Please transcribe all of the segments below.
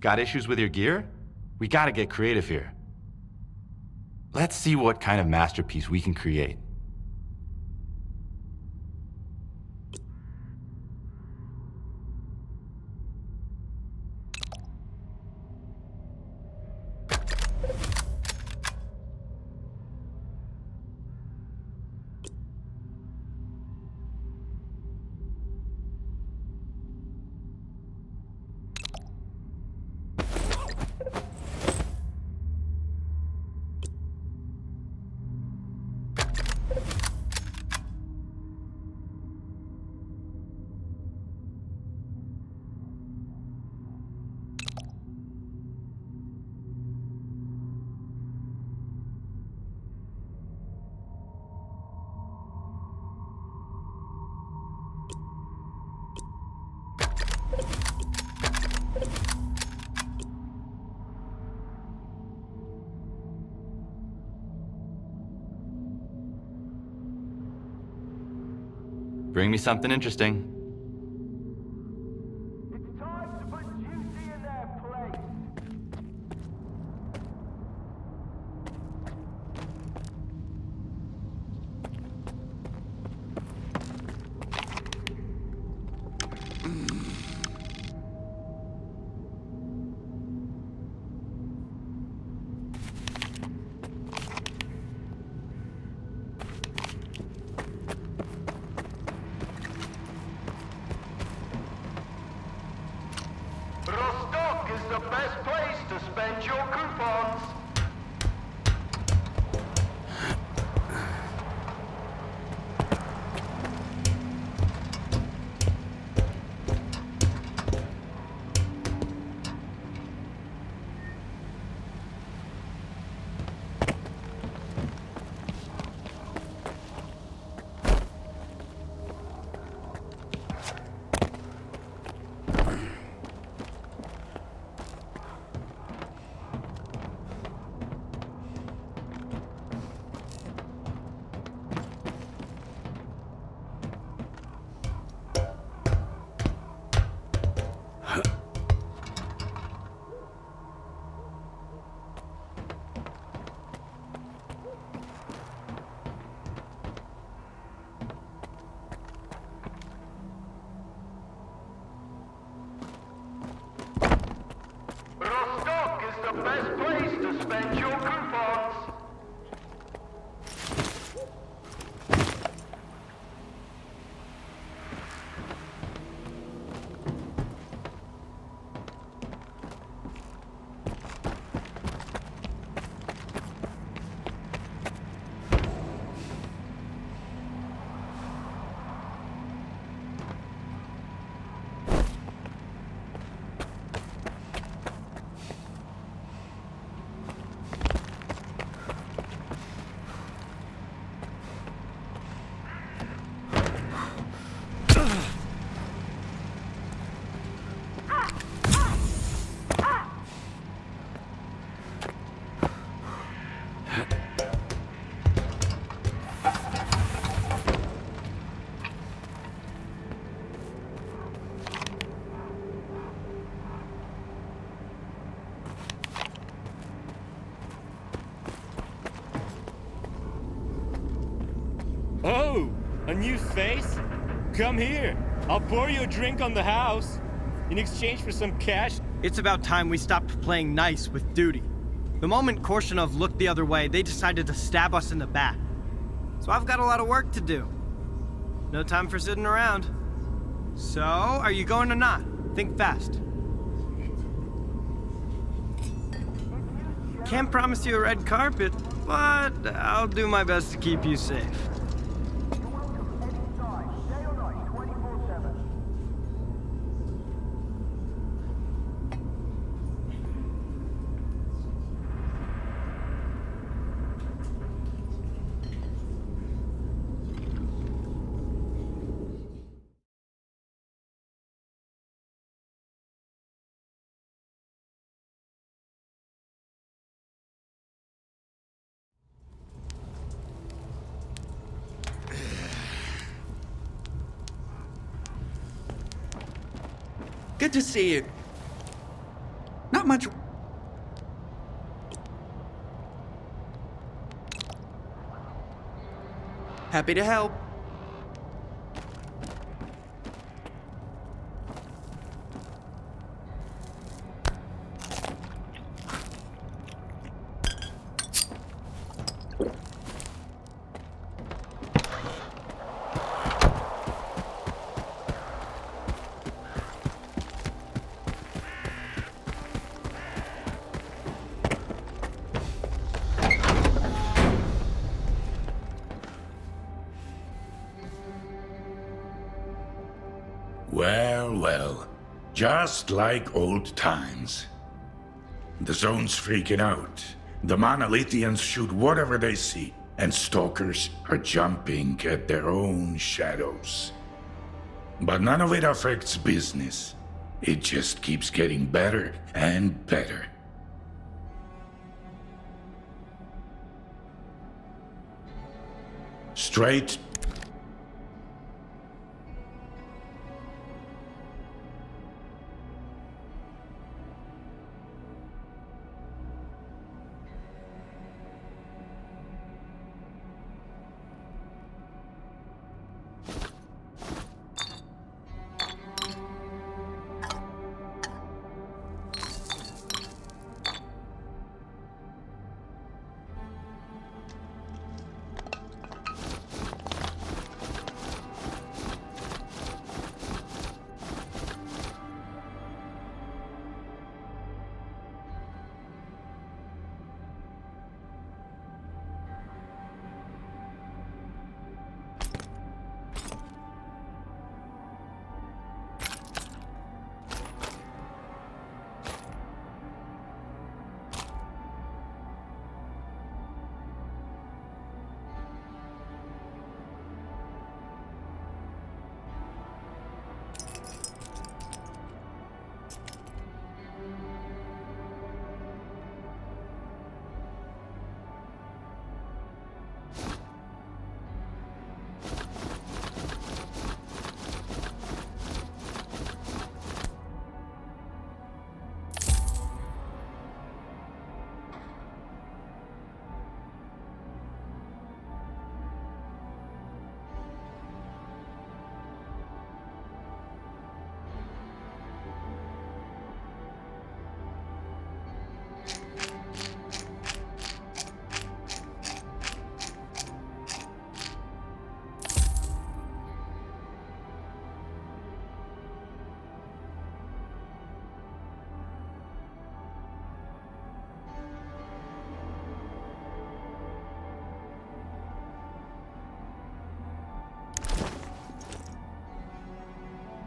Got issues with your gear? We gotta get creative here. Let's see what kind of masterpiece we can create. Bring me something interesting. It's time to put Juicy in their place. Rostock is the best place to spend your coupons. Rostock is the best place to spend your coupons. Oh, a new face? Come here. I'll pour you a drink on the house. In exchange for some cash. It's about time we stopped playing nice with duty. The moment Korshinov looked the other way, they decided to stab us in the back. So I've got a lot of work to do. No time for sitting around. So, are you going or not? Think fast. Can't promise you a red carpet, but I'll do my best to keep you safe. You're welcome anytime, day or night, 24/7. Good to see you. not much. Happy to help. Well, well. Just like old times. The zone's freaking out. The Monolithians shoot whatever they see, and stalkers are jumping at their own shadows. But none of it affects business. It just keeps getting better and better. Straight.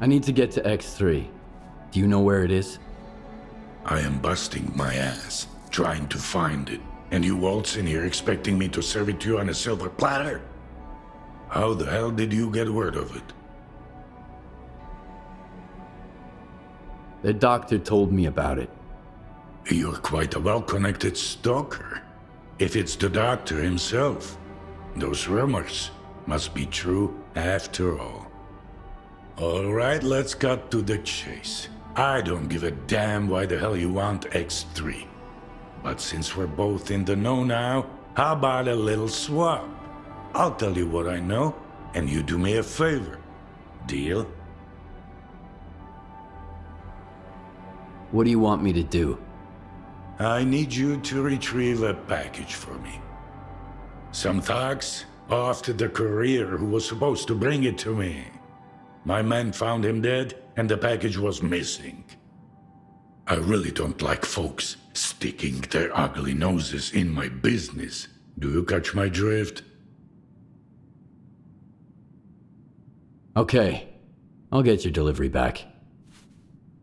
I need to get to X3. Do you know where it is? I am busting my ass, trying to find it. And you waltz in here expecting me to serve it to you on a silver platter? How the hell did you get word of it? The doctor told me about it. You're quite a well-connected stalker. If it's the doctor himself, those rumors must be true after all. All right, let's cut to the chase. I don't give a damn why the hell you want X3. But since we're both in the know now, how about a little swap? I'll tell you what I know, and you do me a favor. Deal? What do you want me to do? I need you to retrieve a package for me. Some thugs off to the courier who was supposed to bring it to me. My men found him dead, and the package was missing. I really don't like folks sticking their ugly noses in my business. Do you catch my drift? Okay, I'll get your delivery back.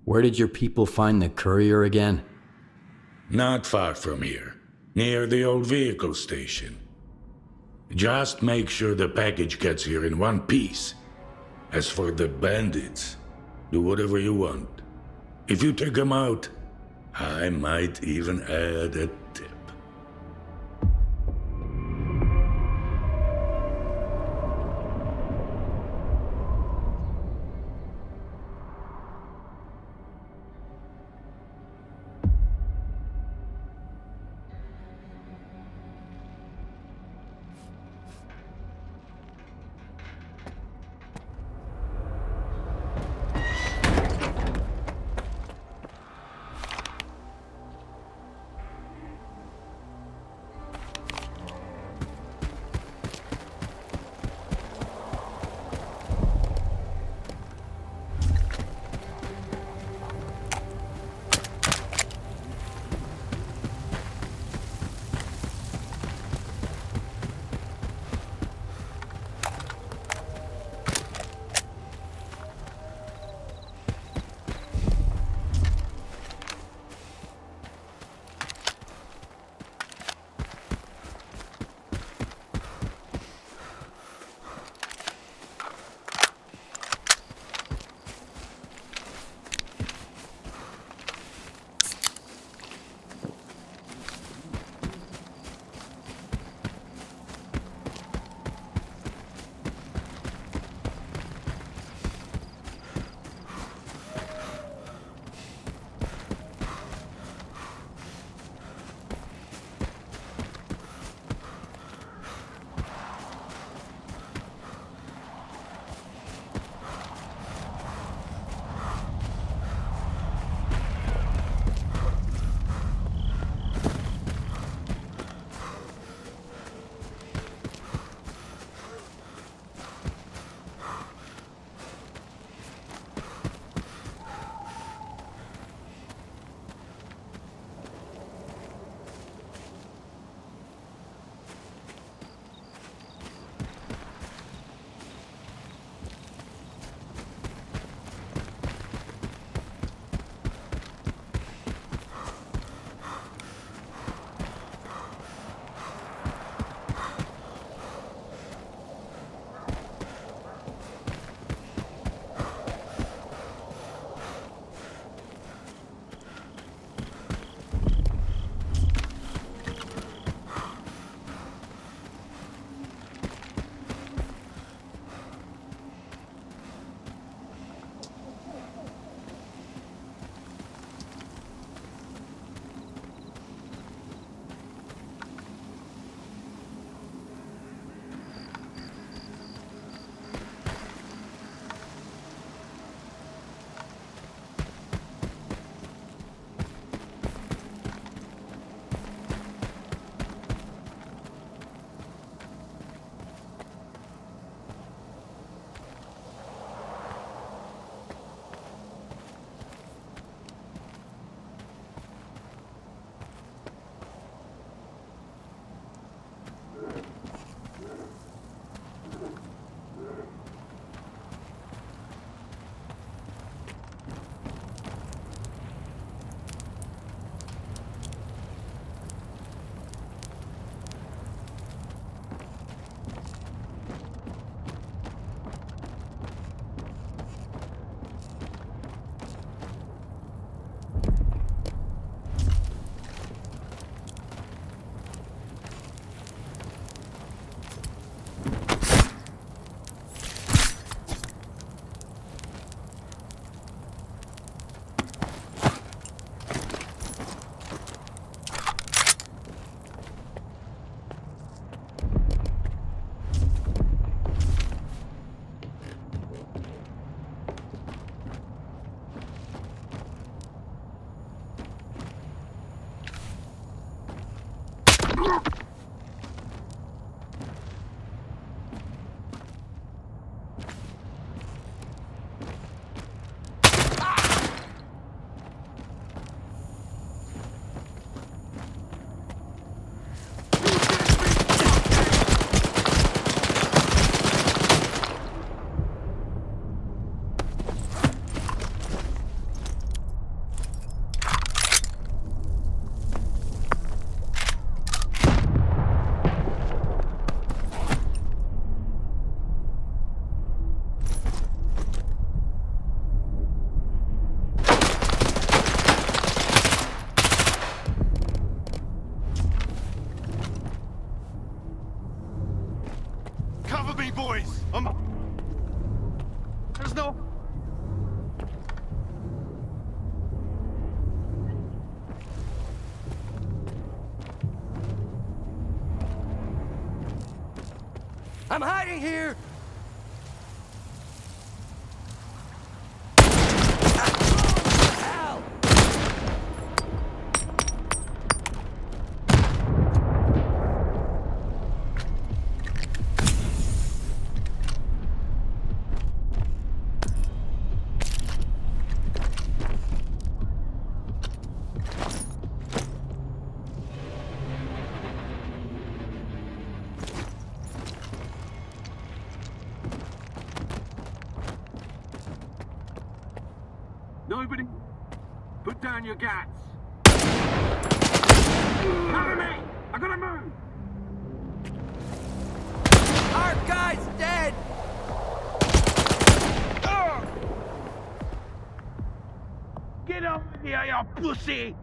Where did your people find the courier again? Not far from here, near the old vehicle station. Just make sure the package gets here in one piece. As for the bandits, do whatever you want. If you take them out, I might even add a tip. me, boys! There's no... I'm hiding here! Ow! Nobody, put down your gats. Cover me! I gotta move! Our guy's dead! Get over here, you pussy!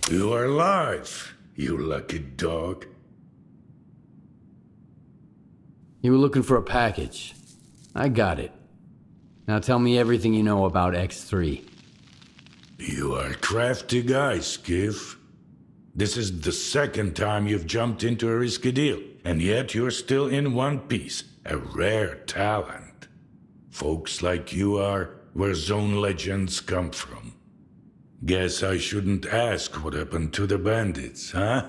You are alive, you lucky dog. You were looking for a package. I got it. Now tell me everything you know about X3. You are a crafty guy, Skiff. This is the second time you've jumped into a risky deal, and yet you're still in one piece. A rare talent. Folks like you are where Zone legends come from. Guess I shouldn't ask what happened to the bandits, huh?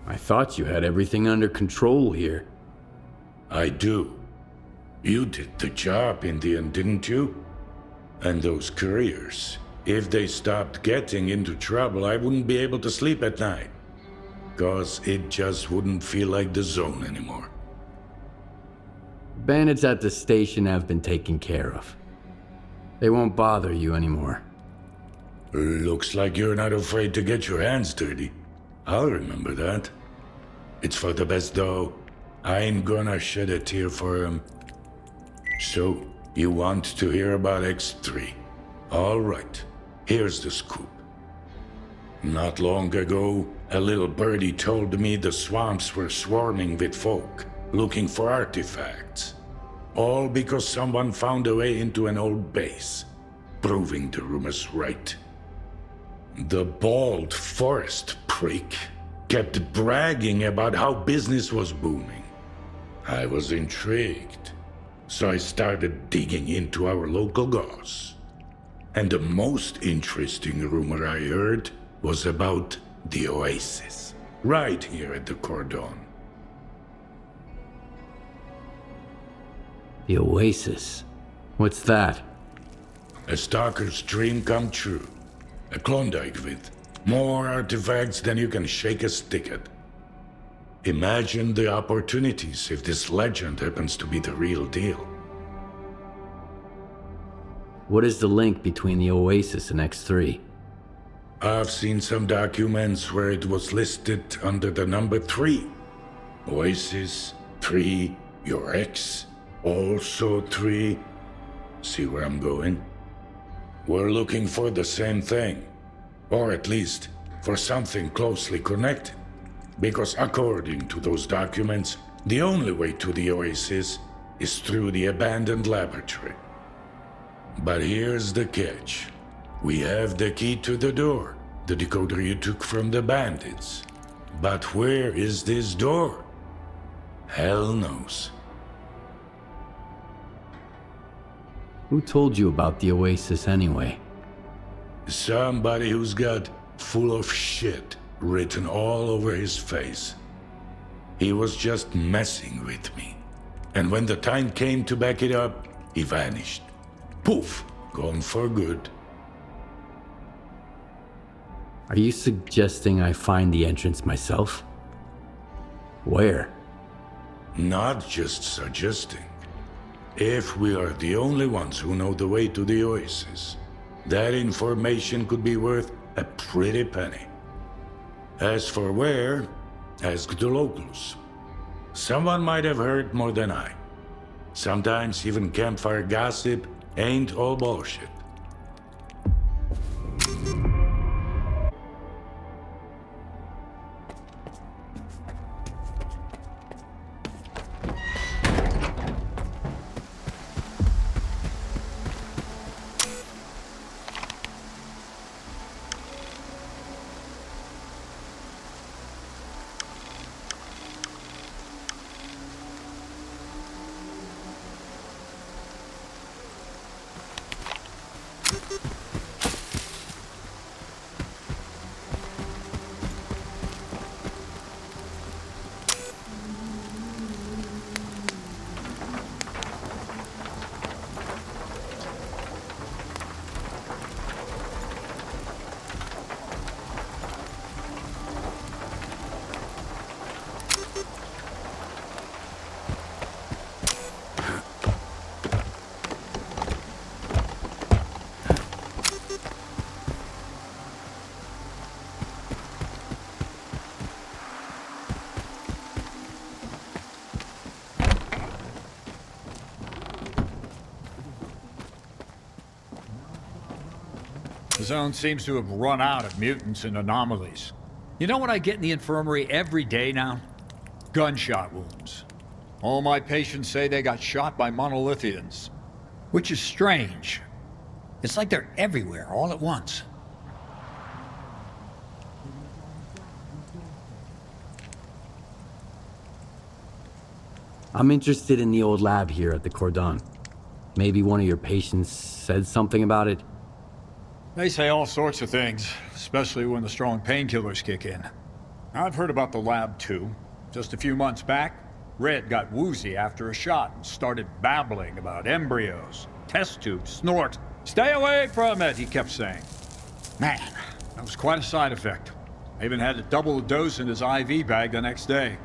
I thought you had everything under control here. I do. You did the job in the end, didn't you? And those couriers, if they stopped getting into trouble, I wouldn't be able to sleep at night. 'Cause it just wouldn't feel like the zone anymore. Bandits at the station have been taken care of. They won't bother you anymore. Looks like you're not afraid to get your hands dirty. I'll remember that. It's for the best, though. I ain't gonna shed a tear for him. So, you want to hear about X3? All right, here's the scoop. Not long ago, a little birdie told me the swamps were swarming with folk looking for artifacts. All because someone found a way into an old base, proving the rumors right. The bald forest prick kept bragging about how business was booming. I was intrigued, so I started digging into our local goss. And the most interesting rumor I heard was about the Oasis, right here at the Cordon. The Oasis? What's that? A stalker's dream come true. A Klondike with more artifacts than you can shake a stick at. Imagine the opportunities if this legend happens to be the real deal. What is the link between the Oasis and X3? I've seen some documents where it was listed under the number 3. Oasis, 3, your ex, also 3. See where I'm going? We're looking for the same thing. Or at least, for something closely connected. Because according to those documents, the only way to the Oasis is through the abandoned laboratory. But here's the catch. We have the key to the door, the decoder you took from the bandits. But where is this door? Hell knows. Who told you about the Oasis anyway? Somebody who's got full of shit written all over his face. He was just messing with me. And when the time came to back it up, he vanished. Poof, gone for good. Are you suggesting I find the entrance myself? Where? Not just suggesting. If we are the only ones who know the way to the Oasis, that information could be worth a pretty penny. As for where, ask the locals. Someone might have heard more than I. Sometimes even campfire gossip ain't all bullshit. The zone seems to have run out of mutants and anomalies. You know what I get in the infirmary every day now? Gunshot wounds. All my patients say they got shot by monolithians. Which is strange. It's like they're everywhere all at once. I'm interested in the old lab here at the Cordon. Maybe one of your patients said something about it? They say all sorts of things, especially when the strong painkillers kick in. I've heard about the lab too. Just a few months back, Red got woozy after a shot and started babbling about embryos, test tubes, snort. Stay away from it, he kept saying. Man, that was quite a side effect. I even had to double the dose in his IV bag the next day.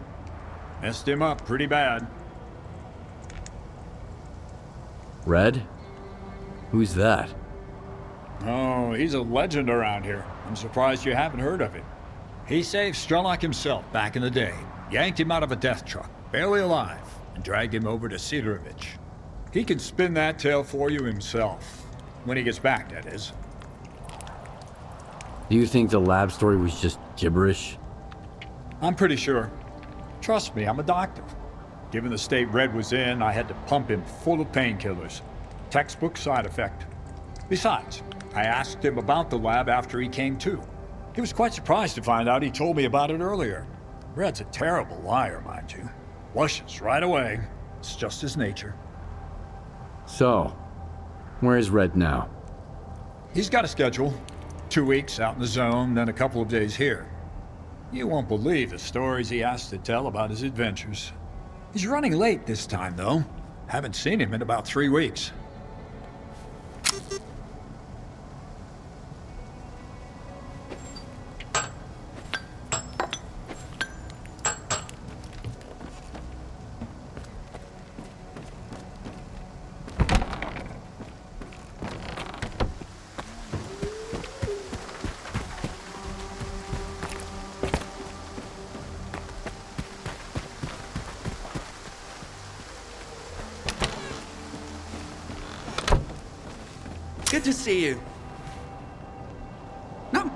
Messed him up pretty bad. Red? Who's that? Oh, he's a legend around here. I'm surprised you haven't heard of him. He saved S.T.A.L.K.E.R himself back in the day. Yanked him out of a death truck, barely alive, and dragged him over to S.T.A.L.K.E.R. He can spin that tale for you himself. When he gets back, that is. Do you think the lab story was just gibberish? I'm pretty sure. Trust me, I'm a doctor. Given the state Red was in, I had to pump him full of painkillers. Textbook side effect. Besides, I asked him about the lab after he came to. He was quite surprised to find out he told me about it earlier. Red's a terrible liar, mind you. Blushes right away. It's just his nature. So, where is Red now? He's got a schedule. 2 weeks out in the zone, then a couple of days here. You won't believe the stories he has to tell about his adventures. He's running late this time, though. Haven't seen him in about 3 weeks. Good to see you. No.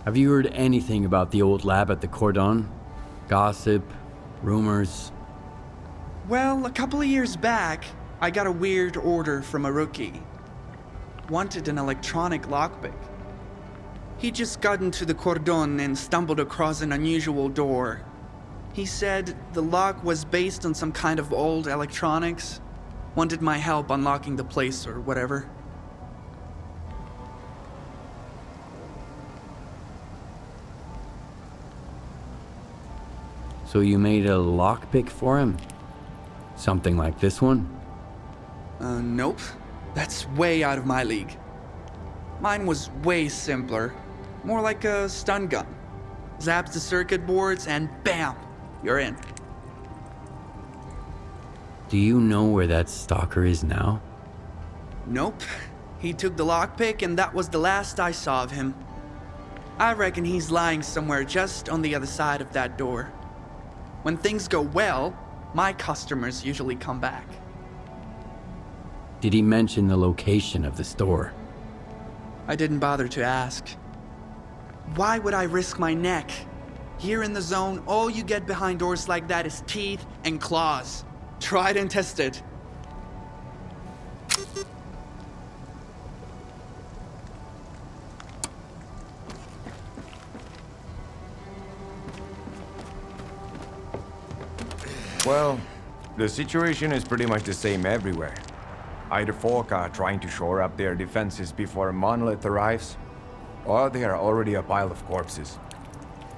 Have you heard anything about the old lab at the Cordon? Gossip? Rumors? Well, a couple of years back, I got a weird order from a rookie. Wanted an electronic lockpick. He just got into the Cordon and stumbled across an unusual door. He said the lock was based on some kind of old electronics. Wanted my help unlocking the place or whatever. So you made a lockpick for him? Something like this one? Nope. That's way out of my league. Mine was way simpler. More like a stun gun. Zaps the circuit boards and bam! You're in. Do you know where that stalker is now? Nope. He took the lockpick and that was the last I saw of him. I reckon he's lying somewhere just on the other side of that door. When things go well, my customers usually come back. Did he mention the location of the store? I didn't bother to ask. Why would I risk my neck? Here in the zone, all you get behind doors like that is teeth and claws. Tried and tested. Well, the situation is pretty much the same everywhere. Either folk are trying to shore up their defenses before Monolith arrives, or they are already a pile of corpses.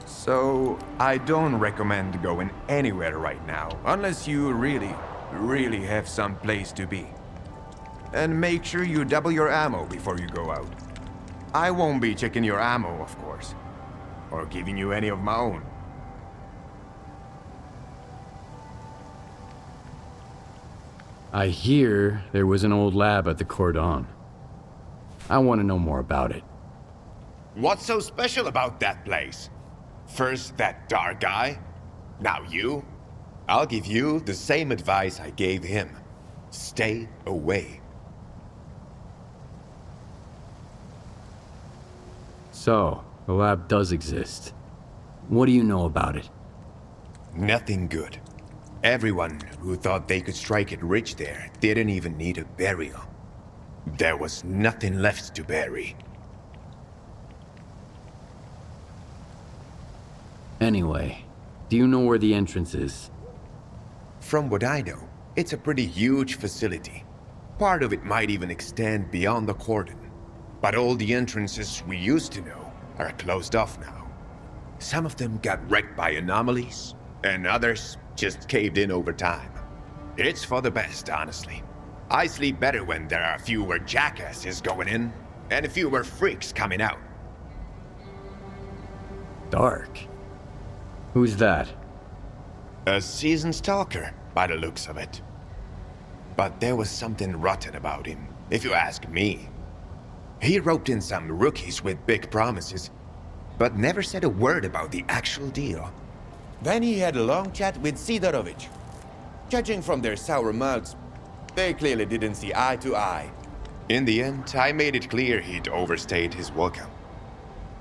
So, I don't recommend going anywhere right now, unless you really have some place to be. And make sure you double your ammo before you go out. I won't be checking your ammo, of course, or giving you any of my own. I hear there was an old lab at the Cordon. I want to know more about it. What's so special about that place? First that dark guy, now you. I'll give you the same advice I gave him. Stay away. So, the lab does exist. What do you know about it? Nothing good. Everyone who thought they could strike it rich there didn't even need a burial. There was nothing left to bury. Anyway, do you know where the entrance is? From what I know, it's a pretty huge facility. Part of it might even extend beyond the cordon. But all the entrances we used to know are closed off now. Some of them got wrecked by anomalies, and others just caved in over time. It's for the best, honestly. I sleep better when there are fewer jackasses going in, and fewer freaks coming out. Dark? Who's that? A seasoned stalker, by the looks of it. But there was something rotten about him, if you ask me. He roped in some rookies with big promises, but never said a word about the actual deal. Then he had a long chat with Sidorovich. Judging from their sour mouths, they clearly didn't see eye to eye. In the end, I made it clear he'd overstayed his welcome.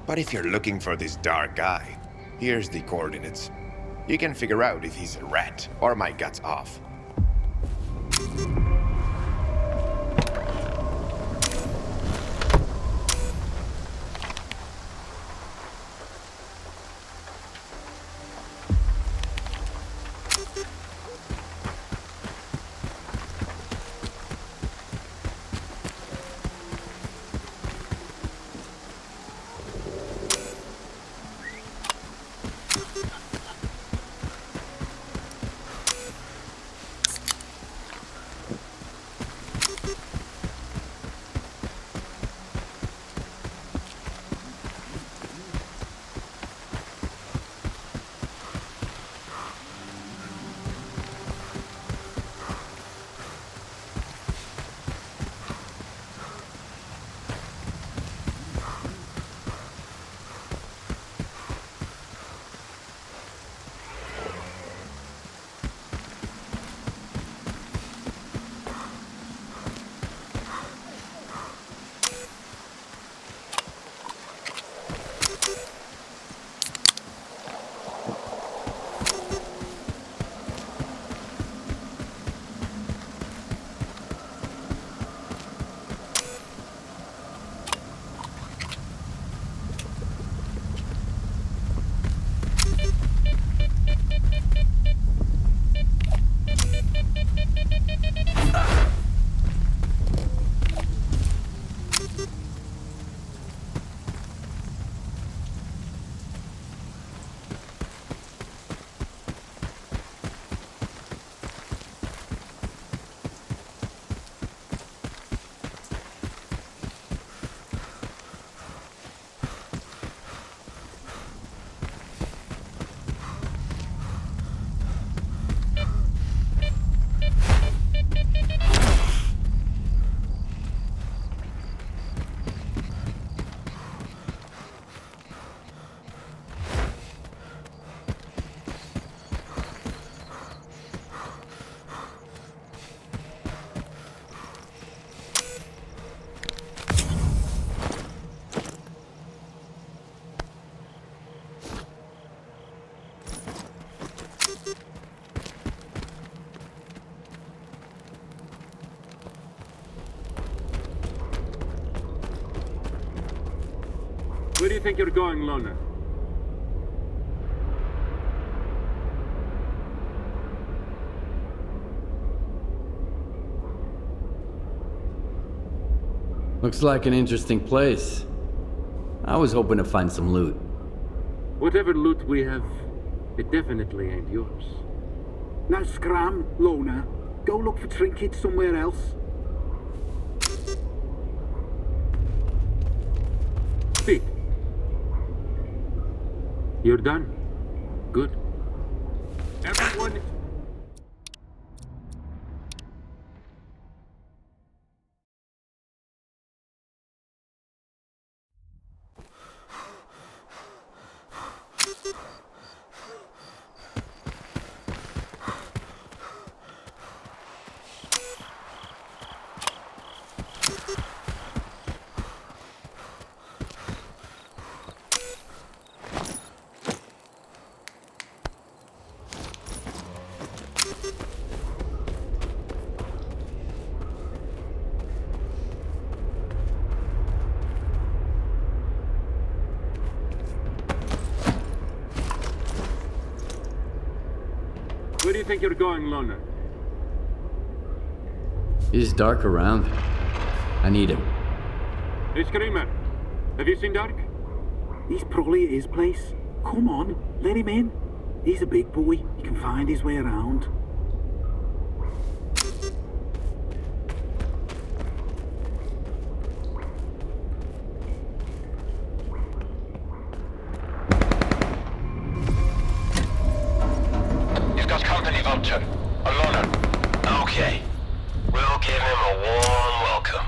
But if you're looking for this dark guy, here's the coordinates. You can figure out if he's a rat or my guts off. Where do you think you're going, Loner? Looks like an interesting place. I was hoping to find some loot. Whatever loot we have, it definitely ain't yours. Now scram, Loner. Go look for trinkets somewhere else. Speak. You're done. Good. Everyone... Where do you think you're going, Loner? Is Dark around? I need him. Hey, Screamer. Have you seen Dark? He's probably at his place. Come on, let him in. He's a big boy. He can find his way around. He's got company, Vulture. A loner. Okay. We'll give him a warm welcome.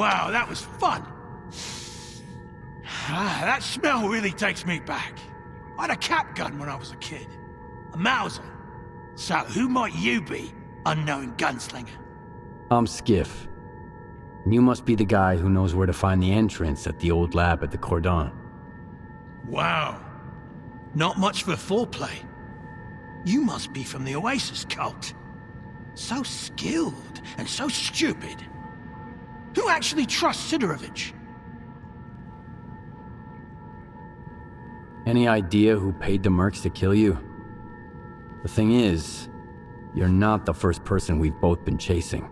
Wow, that was fun. That smell really takes me back. I had a cap gun when I was a kid. A Mauser. So who might you be, unknown gunslinger? I'm Skiff. And you must be the guy who knows where to find the entrance at the old lab at the Cordon. Wow. Not much for foreplay. You must be from the Oasis cult. So skilled and so stupid. Who actually trusts Sidorovich? Any idea who paid the mercs to kill you? The thing is, you're not the first person we've both been chasing.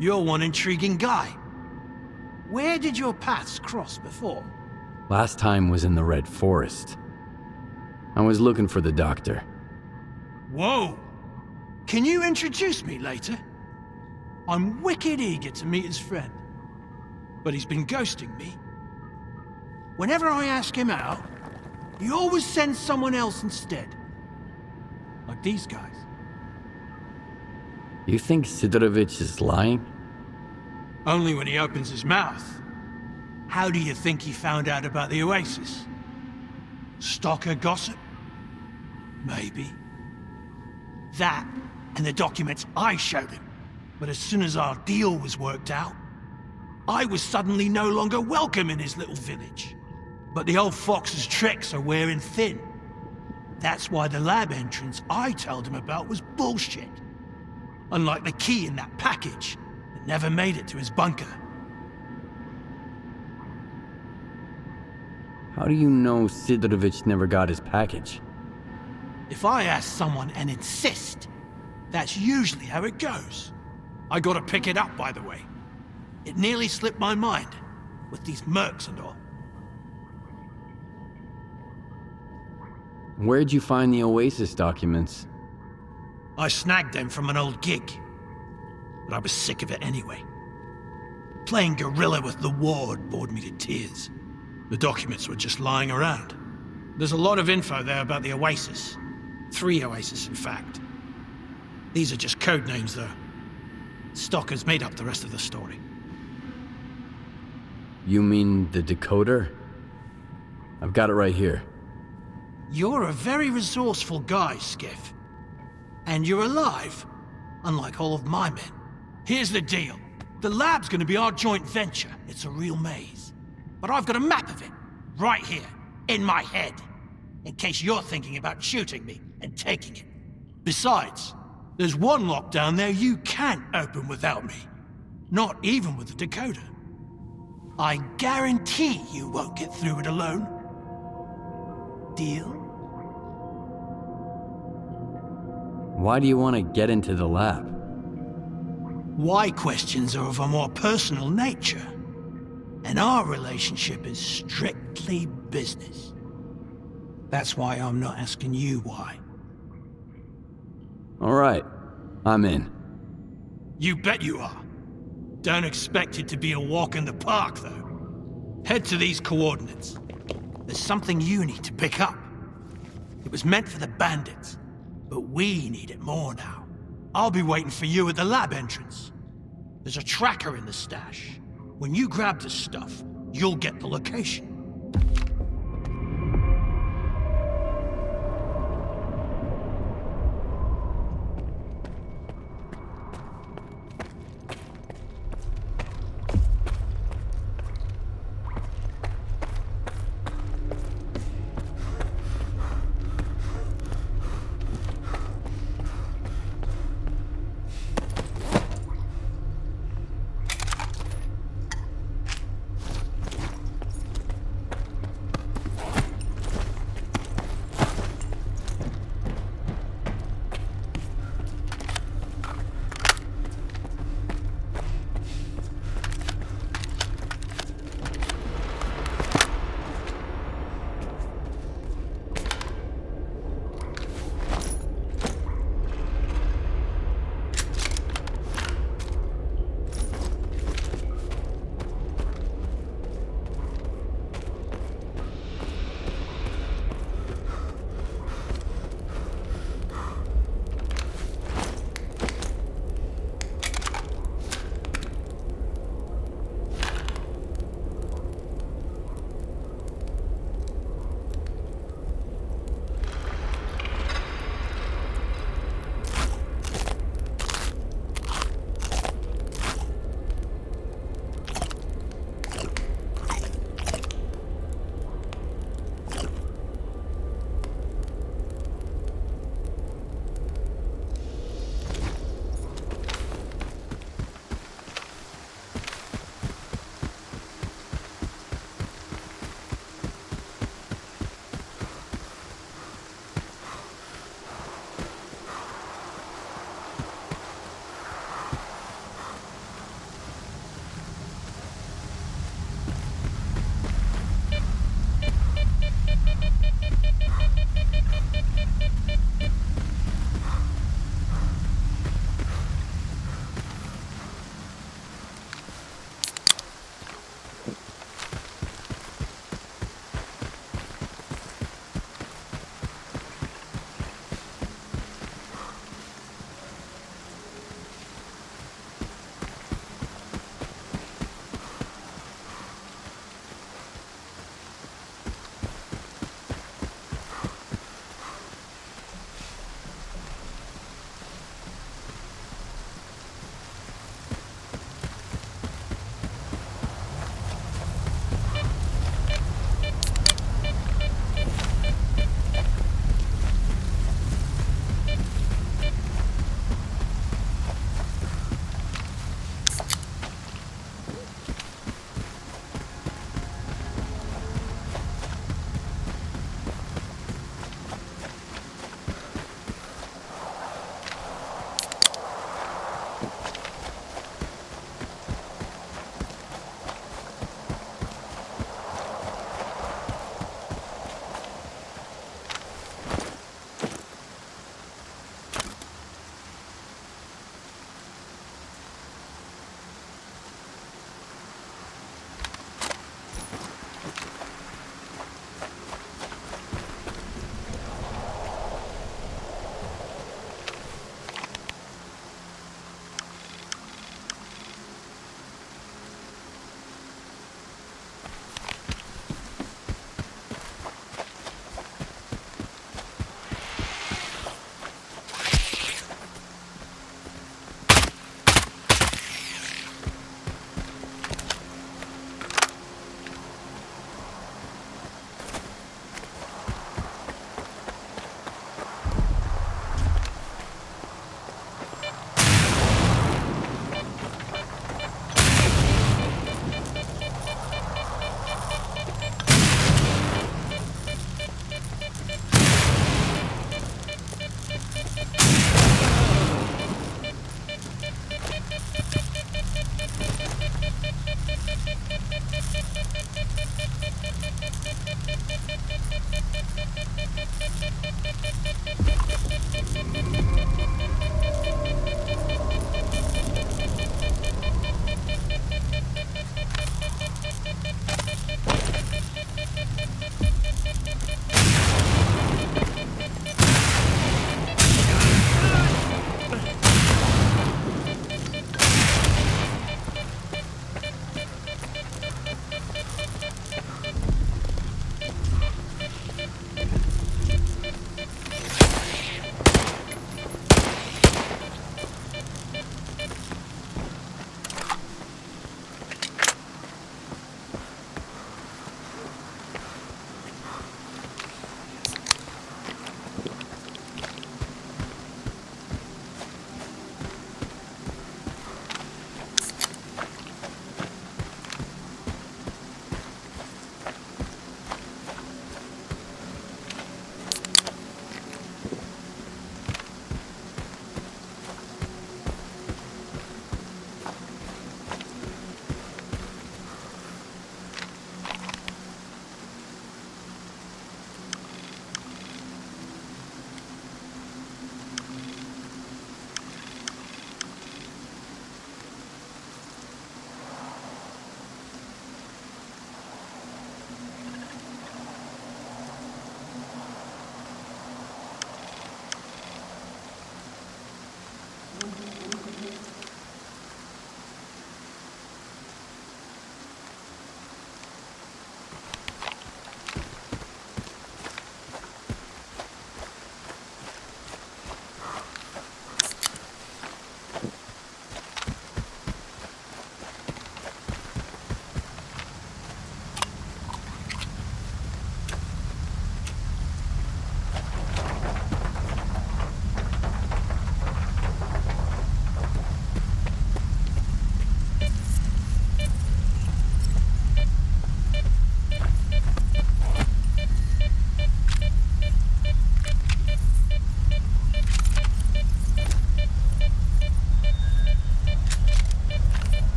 You're one intriguing guy. Where did your paths cross before? Last time was in the Red Forest. I was looking for the doctor. Whoa! Can you introduce me later? I'm wicked eager to meet his friend. But he's been ghosting me. Whenever I ask him out, he always sends someone else instead. Like these guys. You think Sidorovich is lying? Only when he opens his mouth. How do you think he found out about the Oasis? Stalker gossip? Maybe. That, and the documents I showed him. But as soon as our deal was worked out, I was suddenly no longer welcome in his little village. But the old fox's tricks are wearing thin. That's why the lab entrance I told him about was bullshit. Unlike the key in that package that never made it to his bunker. How do you know Sidorovich never got his package? If I ask someone and insist, that's usually how it goes. I gotta pick it up, by the way. It nearly slipped my mind, with these mercs and all. Where'd you find the Oasis documents? I snagged them from an old gig. But I was sick of it anyway. Playing guerrilla with the ward bored me to tears. The documents were just lying around. There's a lot of info there about the Oasis. 3 Oasis, in fact. These are just code names, though. Stalkers made up the rest of the story. You mean the decoder? I've got it right here. You're a very resourceful guy, Skiff. And you're alive, unlike all of my men. Here's the deal. The lab's gonna be our joint venture. It's a real maze. But I've got a map of it, right here, in my head. In case you're thinking about shooting me and taking it. Besides, there's one lock down there you can't open without me. Not even with the decoder. I guarantee you won't get through it alone. Deal? Why do you want to get into the lab? Why questions are of a more personal nature. And our relationship is strictly business. That's why I'm not asking you why. All right, I'm in. You bet you are. Don't expect it to be a walk in the park, though. Head to these coordinates. There's something you need to pick up. It was meant for the bandits, but we need it more now. I'll be waiting for you at the lab entrance. There's a tracker in the stash. When you grab the stuff, you'll get the location.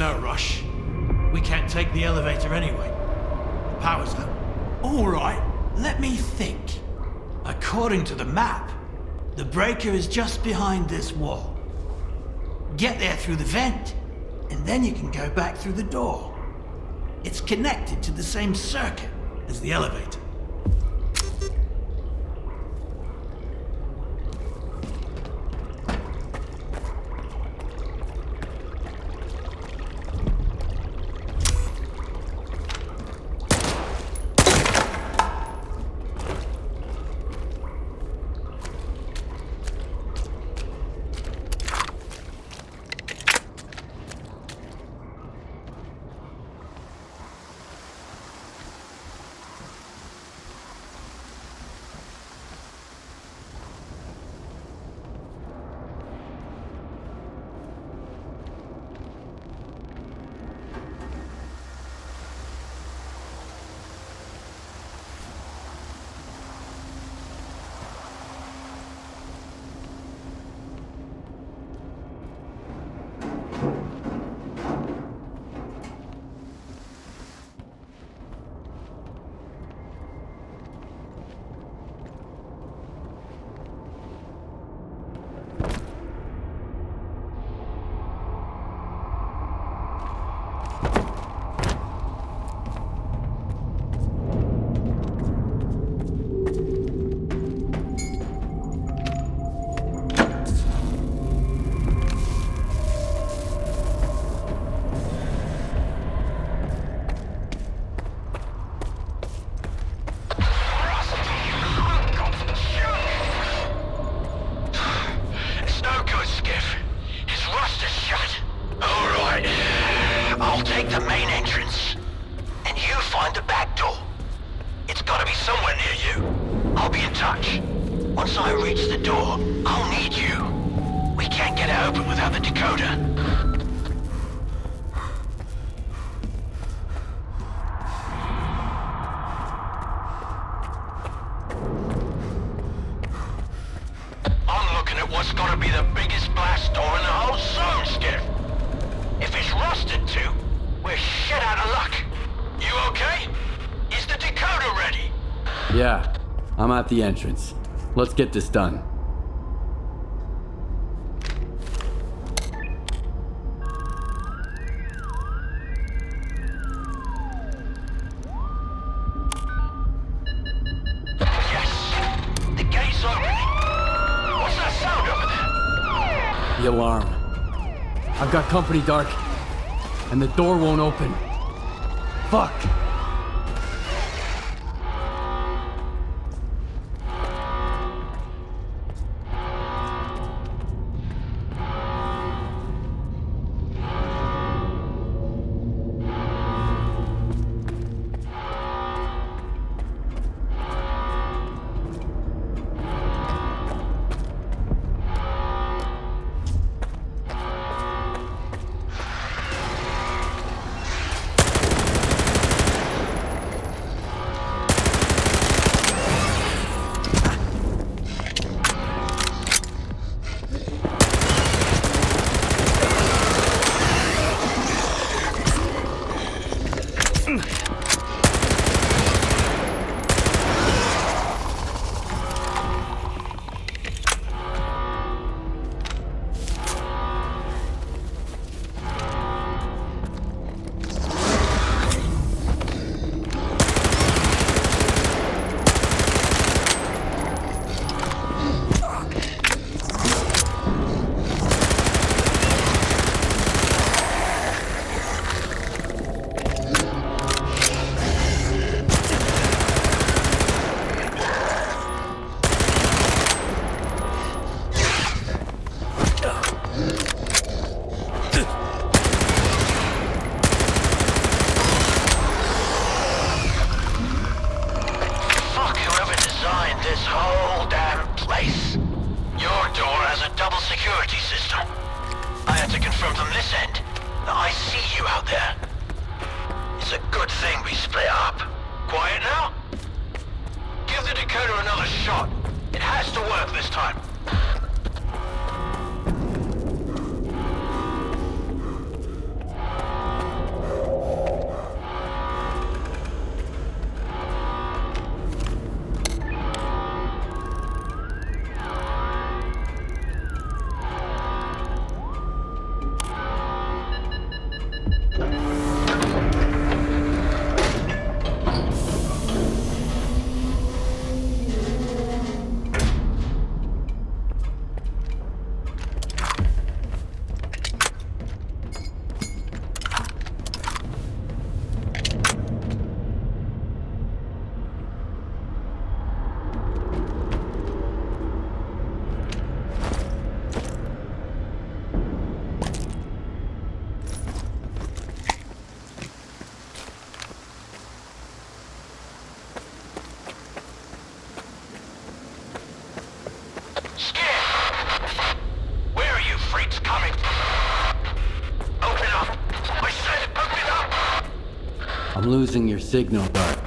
no rush. We can't take the elevator anyway. Power's up. All right, let me think. According to the map, the breaker is just behind this wall. Get there through the vent, and then you can go back through the door. It's connected to the same circuit as the elevator. Once I reach the door, I'll need you. We can't get it open without the decoder. I'm looking at what's gotta be the biggest blast door in the whole zone, Skiff. If it's rusted too, we're shit out of luck. You okay? Is the decoder ready? Yeah, I'm at the entrance. Let's get this done. The alarm. I've got company, Dark. And the door won't open. Fuck! I'm losing your signal, Dark.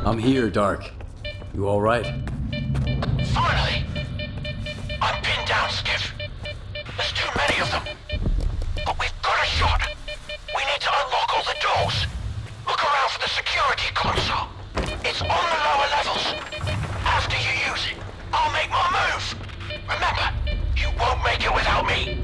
I'm here, Dark. You all right? Finally! I'm pinned down, Skiff. There's too many of them. But we've got a shot. We need to unlock all the doors. Look around for the security console. It's on the lower levels. After you use it, I'll make my move. Remember, you won't make it without me.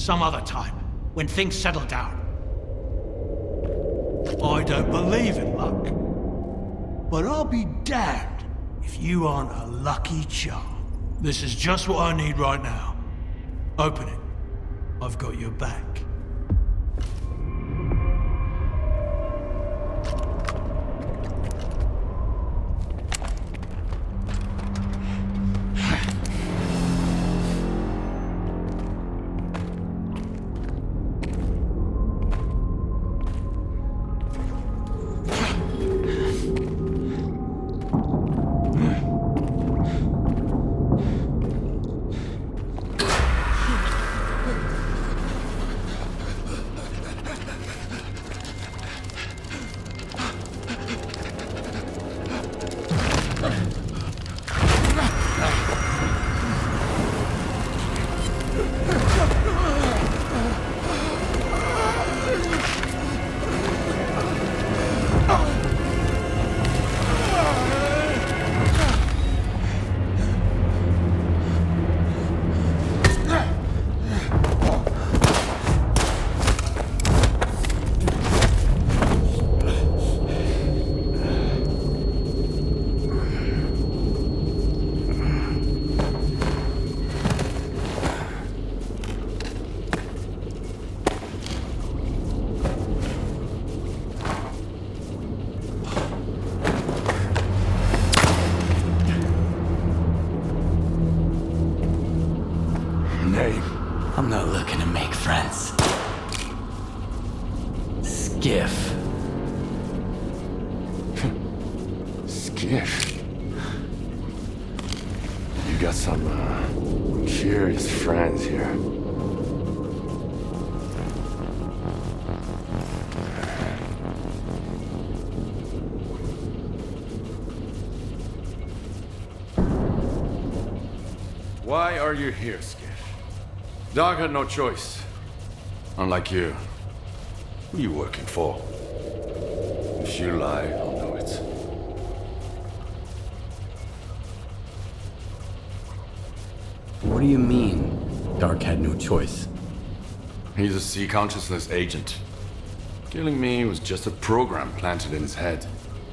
Some other time, when things settle down. I don't believe in luck. But I'll be damned if you aren't a lucky charm. This is just what I need right now. Open it. I've got your back. I'm not looking to make friends. Skiff. Skiff? You got some, curious friends here. Why are you here, Skiff? Doc had no choice. Unlike you. Who are you working for? If you lie, I'll know it. What do you mean, Dark had no choice? He's a C-consciousness agent. Killing me was just a program planted in his head.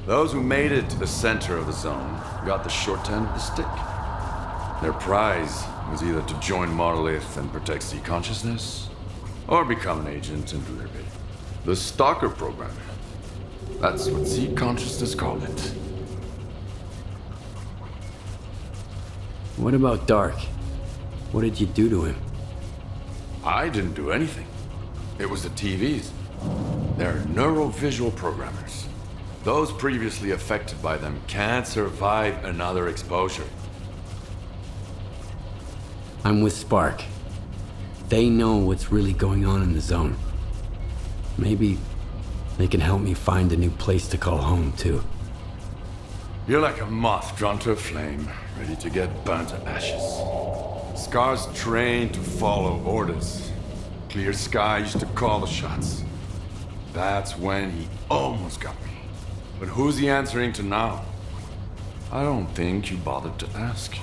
Those who made it to the center of the zone got the short end of the stick. Their prize was either to join Monolith and protect C-consciousness, or become an agent and do their bidding. The S.T.A.L.K.E.R program. That's what C-consciousness called it. What about Dark? What did you do to him? I didn't do anything. It was the TVs. They're neurovisual programmers. Those previously affected by them can't survive another exposure. I'm with Spark. They know what's really going on in the zone. Maybe they can help me find a new place to call home, too. You're like a moth drawn to a flame, ready to get burnt to ashes. S.T.A.L.K.E.R's trained to follow orders. Clear Sky used to call the shots. That's when he almost got me. But who's he answering to now? I don't think you bothered to ask.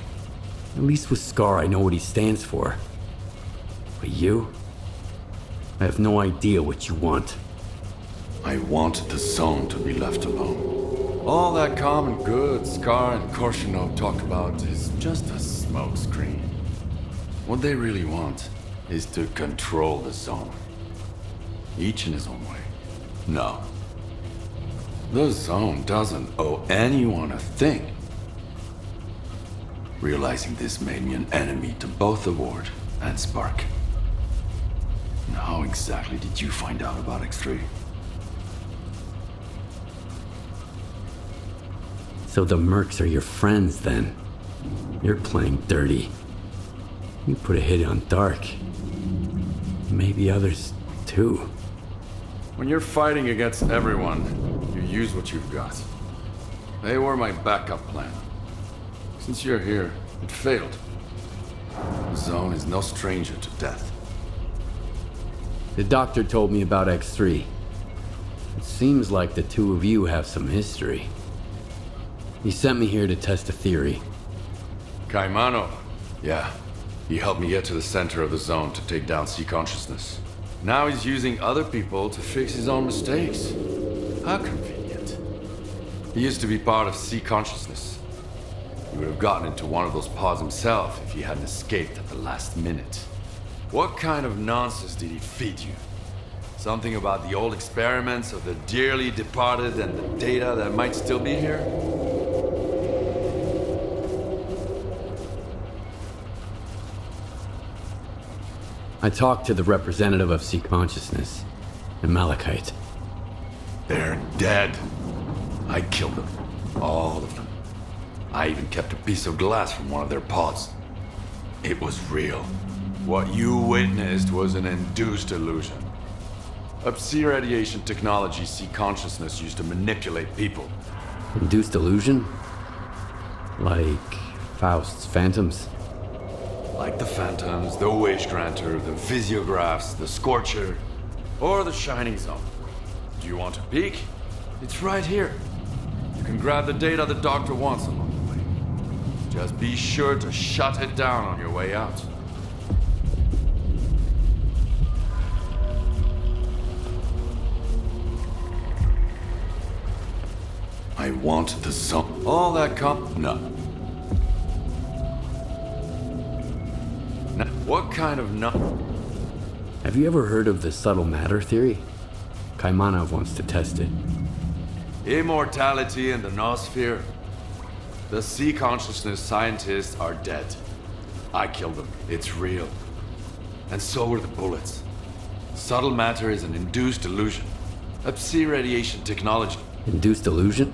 At least with Scar, I know what he stands for. But you? I have no idea what you want. I want the zone to be left alone. All that common good Scar and Korshunov talk about is just a smokescreen. What they really want is to control the zone. Each in his own way. No. The zone doesn't owe anyone a thing. Realizing this made me an enemy to both the Ward and Spark. Now, how exactly did you find out about X3? So the Mercs are your friends, then? You're playing dirty. You put a hit on Dark. Maybe others, too. When you're fighting against everyone, you use what you've got. They were my backup plan. Since you're here, it failed. The zone is no stranger to death. The doctor told me about X3. It seems like the two of you have some history. He sent me here to test a theory. Caimano, yeah. He helped me get to the center of the zone to take down C consciousness. Now he's using other people to fix his own mistakes. How convenient. He used to be part of C consciousness. He would have gotten into one of those pods himself if he hadn't escaped at the last minute. What kind of nonsense did he feed you? Something about the old experiments of the dearly departed and the data that might still be here? I talked to the representative of C consciousness, and Malachite. They're dead. I killed them. All of them. I even kept a piece of glass from one of their pods. It was real. What you witnessed was an induced illusion. Psi radiation technology C consciousness used to manipulate people. Induced illusion? Like Faust's phantoms? Like the Phantoms, the Wage Granter, the Physiographs, the Scorcher, or the Shining Zone. Do you want a peek? It's right here. You can grab the data the doctor wants along the way. Just be sure to shut it down on your way out. I want the zone. All that No. What kind of Have you ever heard of the subtle matter theory? Kaimanov wants to test it. Immortality in the Noosphere? The C consciousness scientists are dead. I killed them. It's real. And so were the bullets. Subtle matter is an induced illusion. Psi radiation technology. Induced illusion?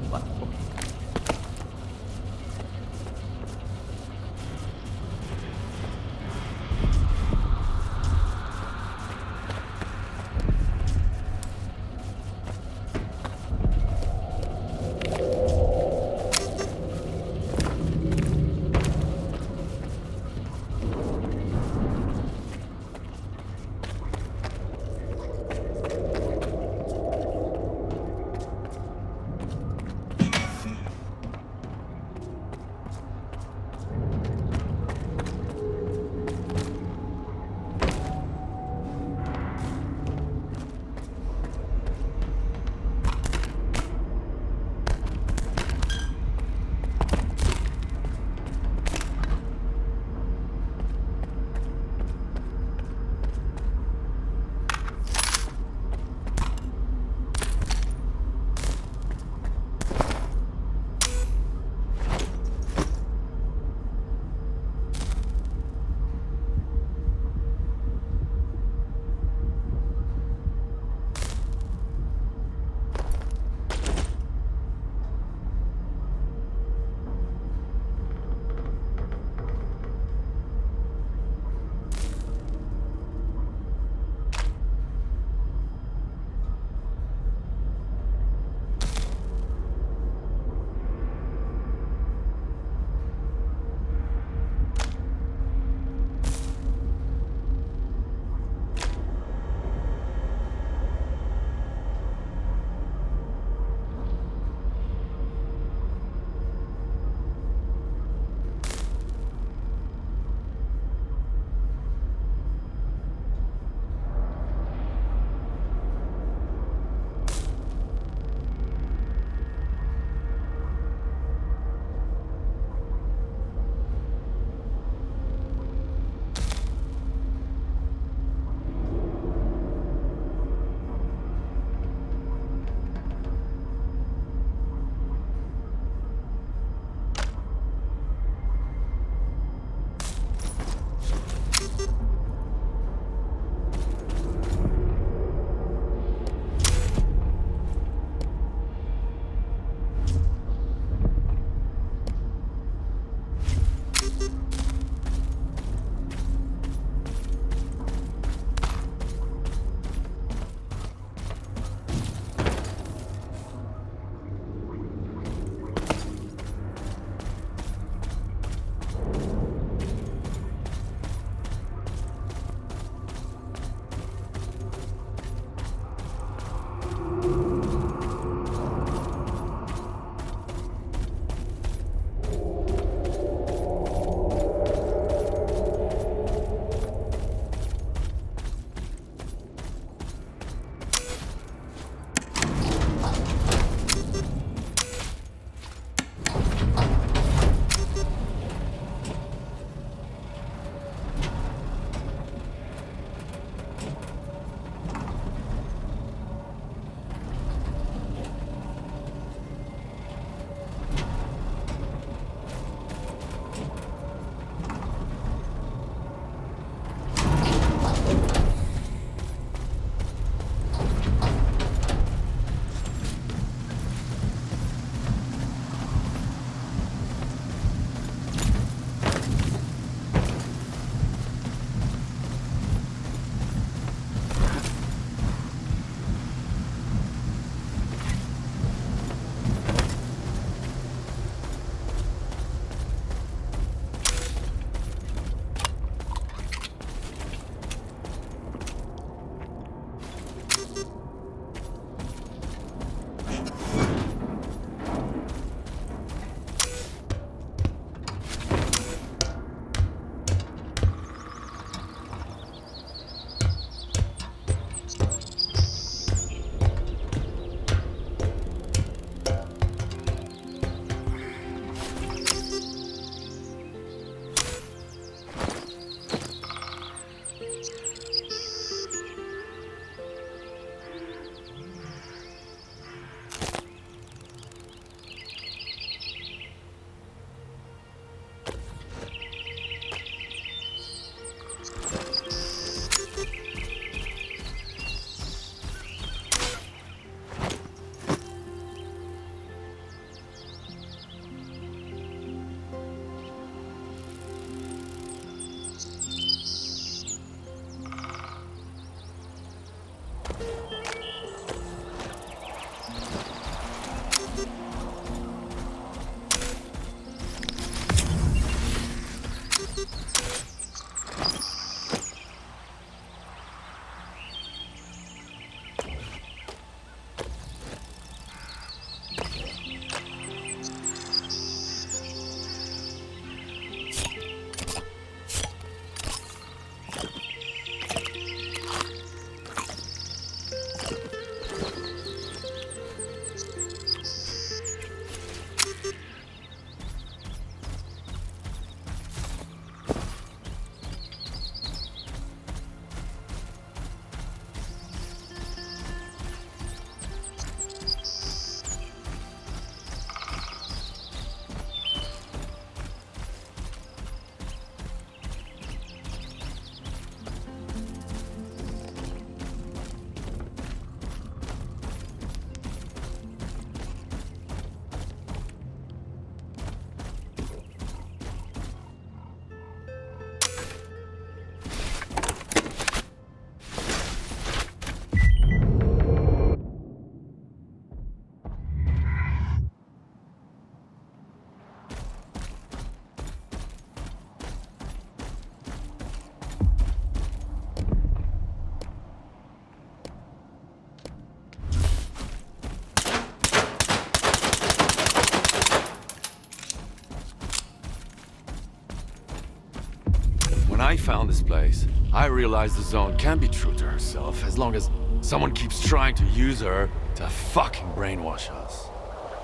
I found this place, I realized the Zone can be true to herself as long as someone keeps trying to use her to fucking brainwash us.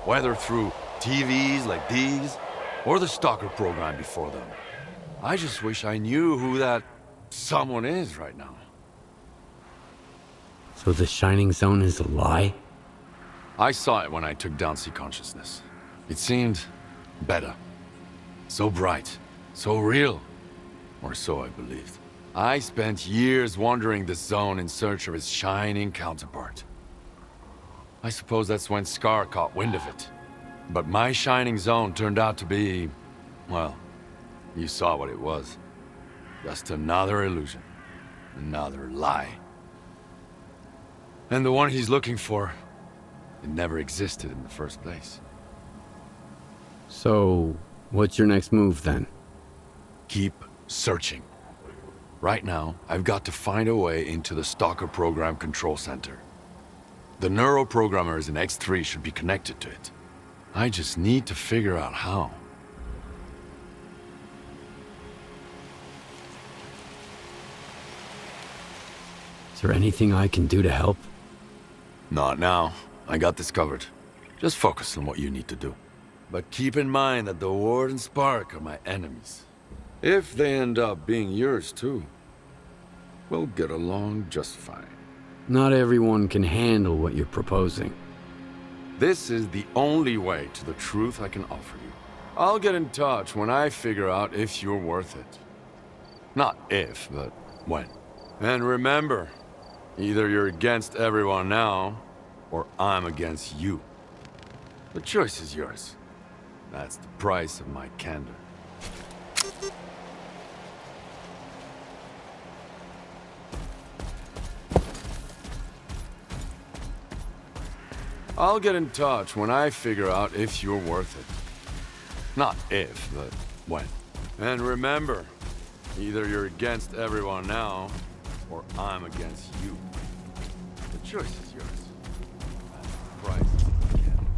Whether through TVs like these, or the S.T.A.L.K.E.R program before them. I just wish I knew who that someone is right now. So the Shining Zone is a lie? I saw it when I took down Sea Consciousness. It seemed better. So bright, so real. Or so I believed. I spent years wandering the Zone in search of its shining counterpart. I suppose that's when S.T.A.L.K.E.R caught wind of it. But my Shining Zone turned out to be, well, you saw what it was. Just another illusion. Another lie. And the one he's looking for, it never existed in the first place. So, what's your next move then? Keep searching. Right now, I've got to find a way into the S.T.A.L.K.E.R program control center. The neuroprogrammers in X3 should be connected to it. I just need to figure out how. Is there anything I can do to help? Not now. I got this covered. Just focus on what you need to do. But keep in mind that the Ward and Spark are my enemies. If they end up being yours too, we'll get along just fine. Not everyone can handle what you're proposing. This is the only way to the truth I can offer you. I'll get in touch when I figure out if you're worth it. Not if, but when. And remember, either you're against everyone now, or I'm against you. The choice is yours. That's the price of my candor. I'll get in touch when I figure out if you're worth it. Not if, but when. And remember, either you're against everyone now, or I'm against you. The choice is yours. That's the price of my candor.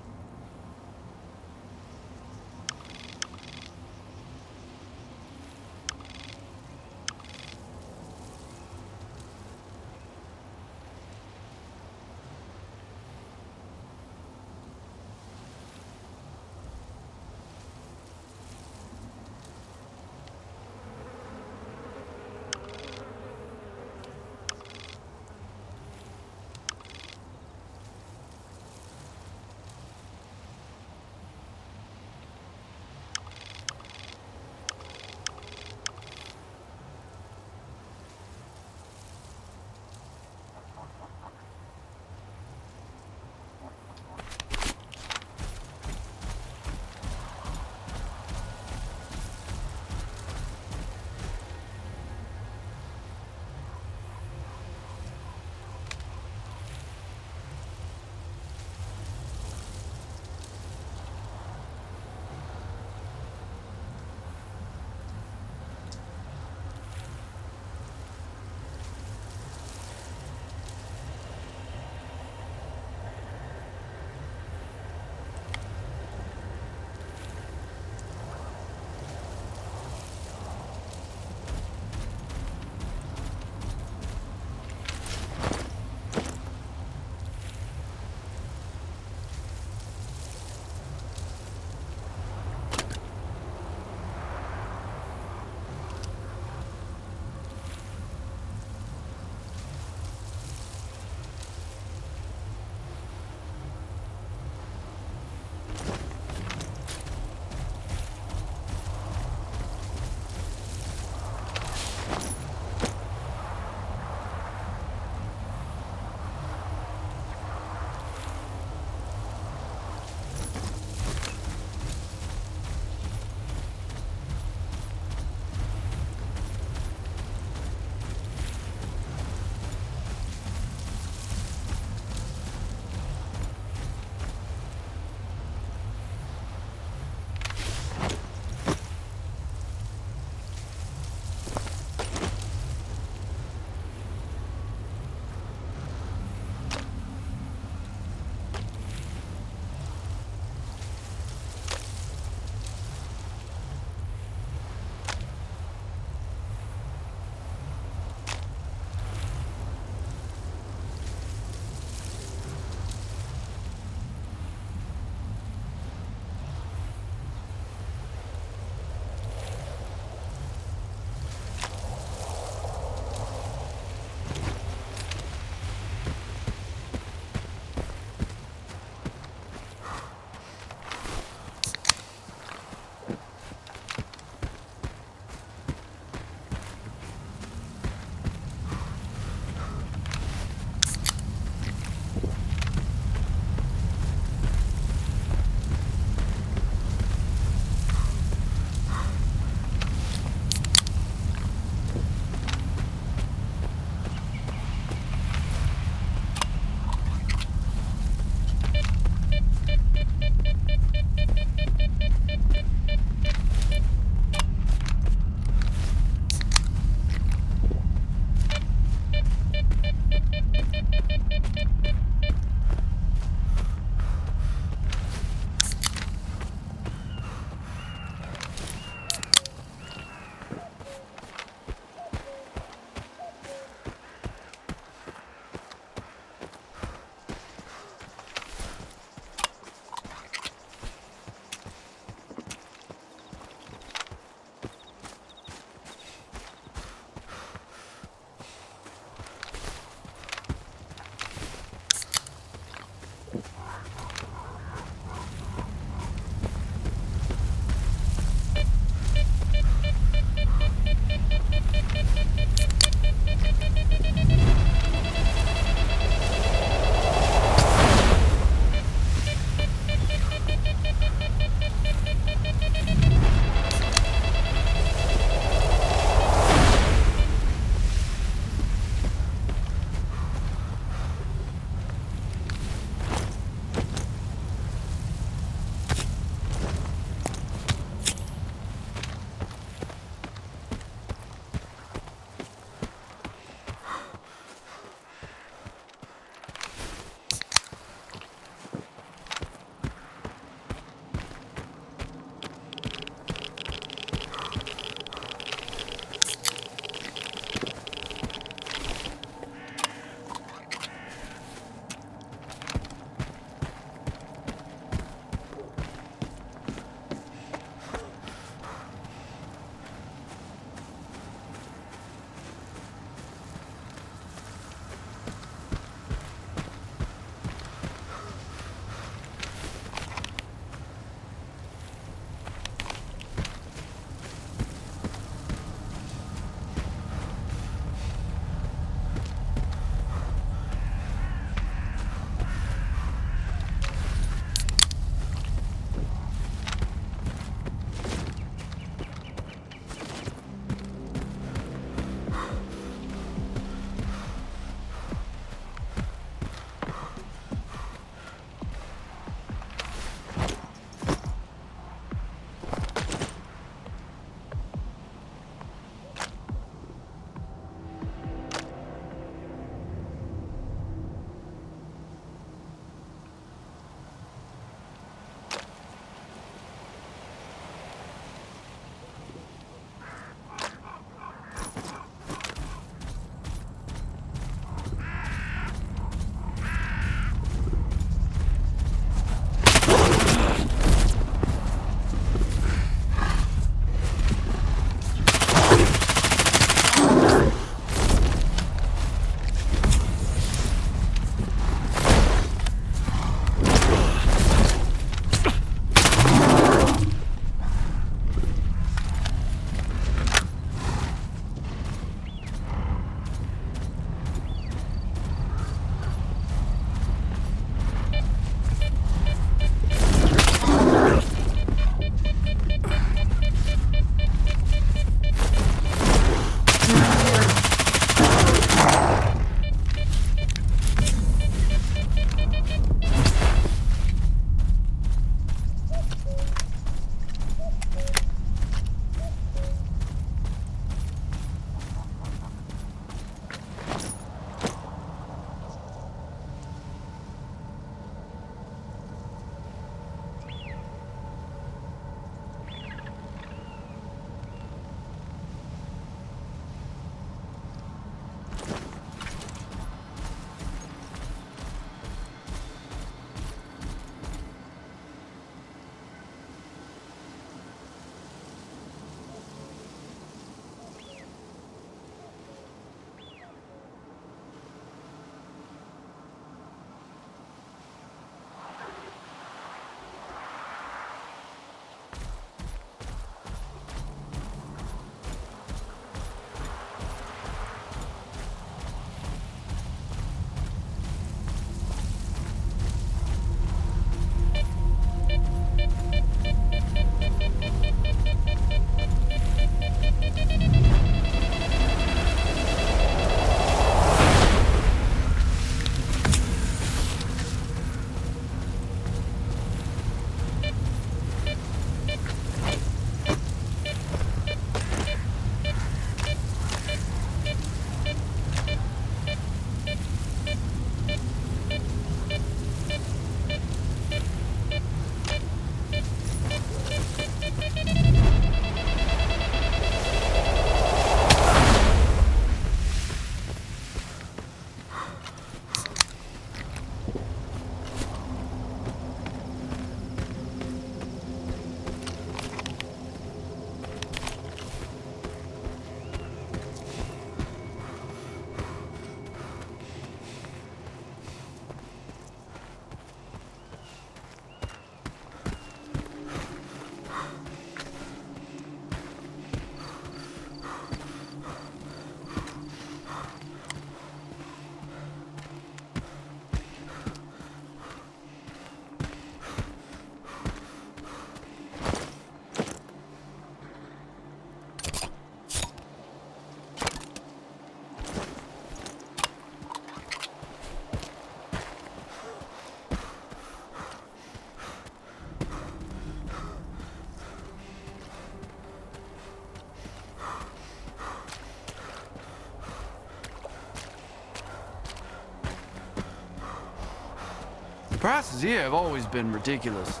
prices here have always been ridiculous.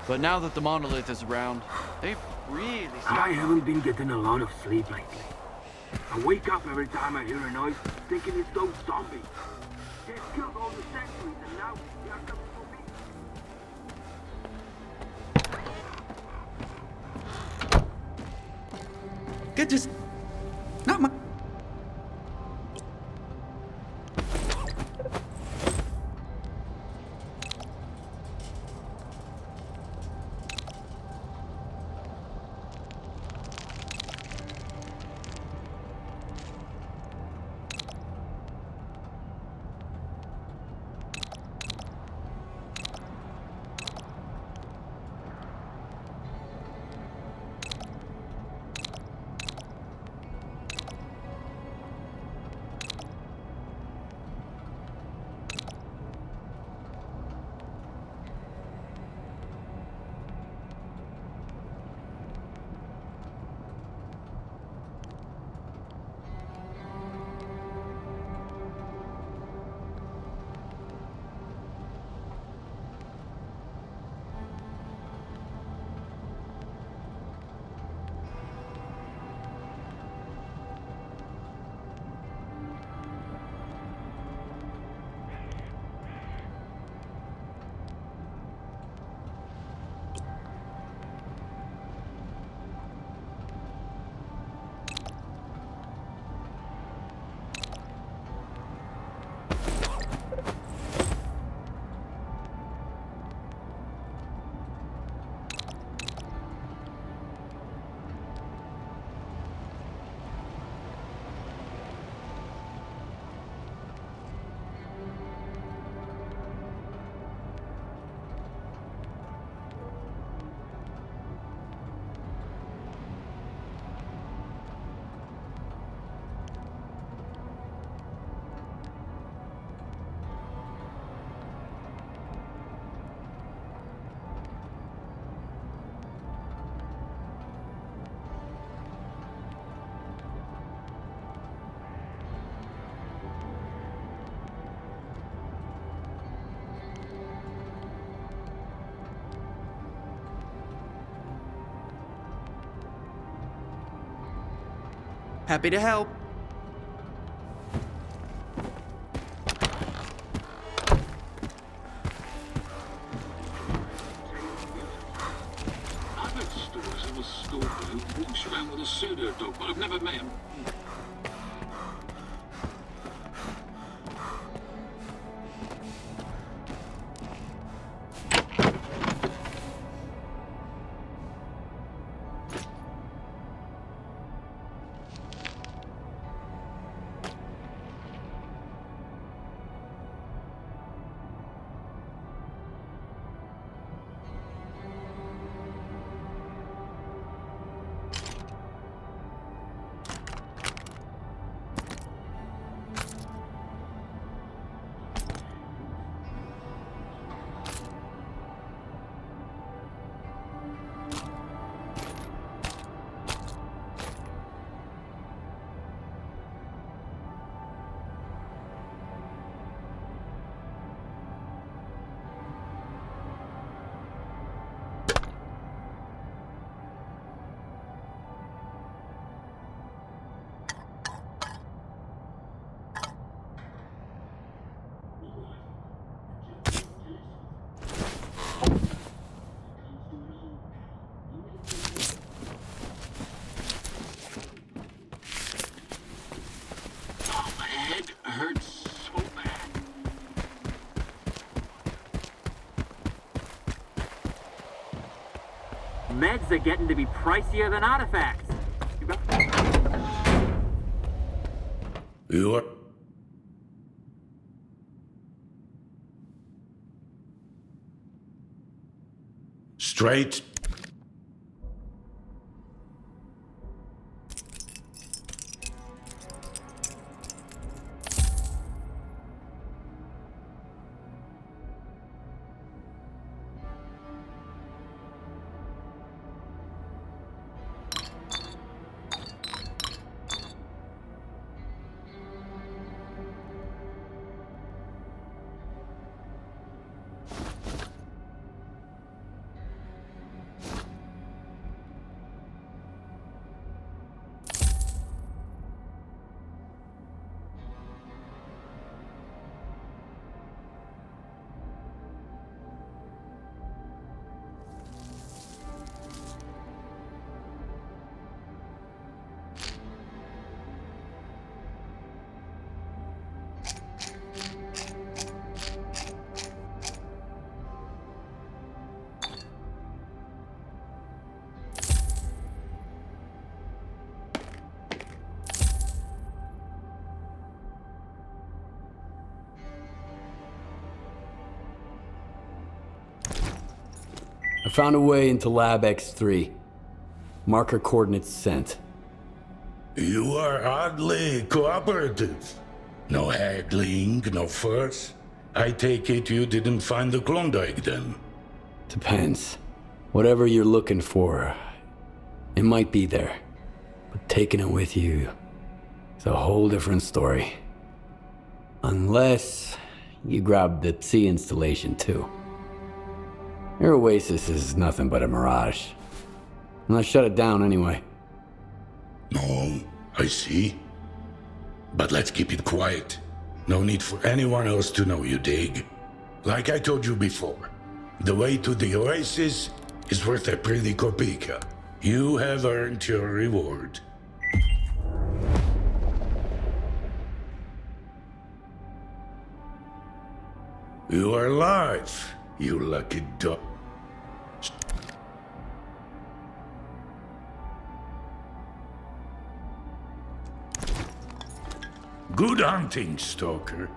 But now that the monolith is around, they've really I haven't been getting a lot of sleep lately. I wake up every time I hear a noise, thinking it's those zombies. They've killed all the sentries, and now they are coming for me. Good, just not my. Happy to help. I've heard stories of a stalker who walks around with a pseudo dog, but I've never met him. Meds are getting to be pricier than artifacts. You are... Straight. I found a way into Lab X3. Marker coordinates sent. You are oddly cooperative. No haggling, no fuss. I take it you didn't find the Klondike then? Depends. Whatever you're looking for, it might be there. But taking it with you is a whole different story. Unless you grab the sea installation too. Your oasis is nothing but a mirage. And I shut it down anyway. No, I see. But let's keep it quiet. No need for anyone else to know, you dig? Like I told you before, the way to the oasis is worth a pretty kopeka. You have earned your reward. You are alive, you lucky dog. Good hunting, Stalker.